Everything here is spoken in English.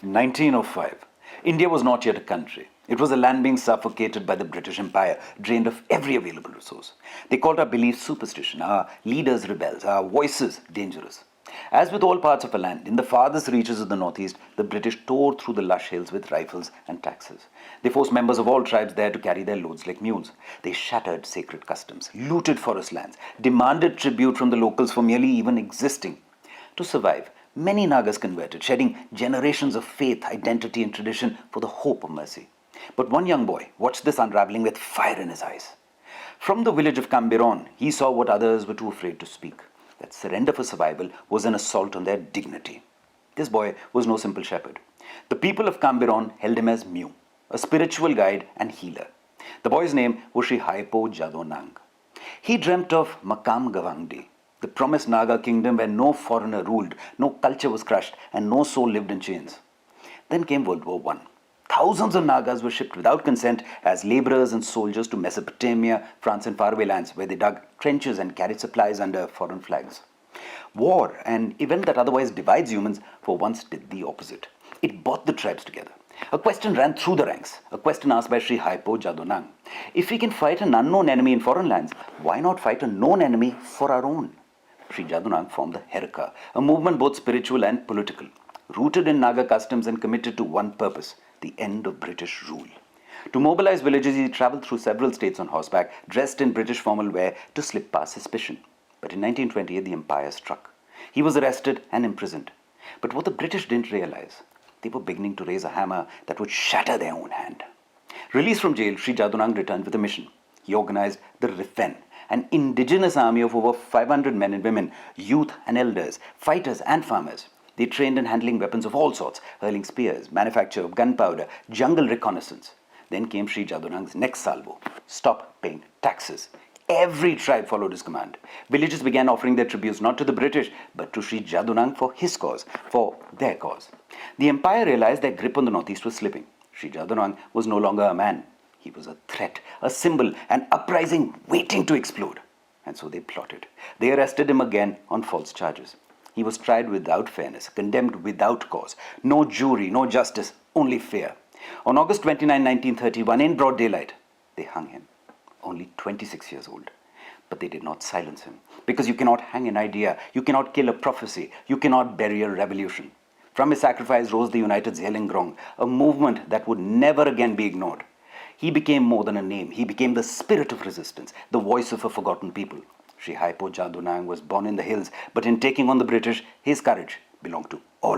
1905. India was not yet a country. It was a land being suffocated by the British Empire, drained of every available resource. They called our beliefs superstition, our leaders rebels, our voices dangerous. As with all parts of a land, in the farthest reaches of the northeast, the British tore through the lush hills with rifles and taxes. They forced members of all tribes there to carry their loads like mules. They shattered sacred customs, looted forest lands, demanded tribute from the locals for merely even existing. To survive, many Nagas converted, shedding generations of faith, identity, and tradition for the hope of mercy. But one young boy watched this unraveling with fire in his eyes. From the village of Cambiron, he saw what others were too afraid to speak. That surrender for survival was an assault on their dignity. This boy was no simple shepherd. The people of Cambiron held him as Mu, a spiritual guide and healer. The boy's name was Sri Haipo Jadonang. He dreamt of Makam Gavangdi, the promised Naga kingdom where no foreigner ruled, no culture was crushed, and no soul lived in chains. Then came World War I. Thousands of Nagas were shipped without consent as laborers and soldiers to Mesopotamia, France, and faraway lands where they dug trenches and carried supplies under foreign flags. War, an event that otherwise divides humans, for once did the opposite. It brought the tribes together. A question ran through the ranks, a question asked by Sri Haipo Jadonang. If we can fight an unknown enemy in foreign lands, why not fight a known enemy for our own? Sri Jadonang formed the Herka, a movement both spiritual and political, rooted in Naga customs and committed to one purpose, the end of British rule. To mobilize villages, he travelled through several states on horseback, dressed in British formal wear to slip past suspicion. But in 1928, the empire struck. He was arrested and imprisoned. But what the British didn't realize, they were beginning to raise a hammer that would shatter their own hand. Released from jail, Sri Jadonang returned with a mission. He organized the Rifen, an indigenous army of over 500 men and women, youth and elders, fighters and farmers. They trained in handling weapons of all sorts, hurling spears, manufacture of gunpowder, jungle reconnaissance. Then came Sri Jadonang's next salvo: stop paying taxes. Every tribe followed his command. Villages began offering their tributes not to the British, but to Sri Jadonang for his cause, for their cause. The empire realized their grip on the northeast was slipping. Sri Jadonang was no longer a man. He was a threat, a symbol, an uprising waiting to explode. And so they plotted. They arrested him again on false charges. He was tried without fairness, condemned without cause. No jury, no justice, only fear. On August 29, 1931, in broad daylight, they hung him. Only 26 years old. But they did not silence him. Because you cannot hang an idea, you cannot kill a prophecy, you cannot bury a revolution. From his sacrifice rose the United Zelengrong, a movement that would never again be ignored. He became more than a name. He became the spirit of resistance, the voice of a forgotten people. Sri Haipo Jadonang was born in the hills, but in taking on the British, his courage belonged to all of us.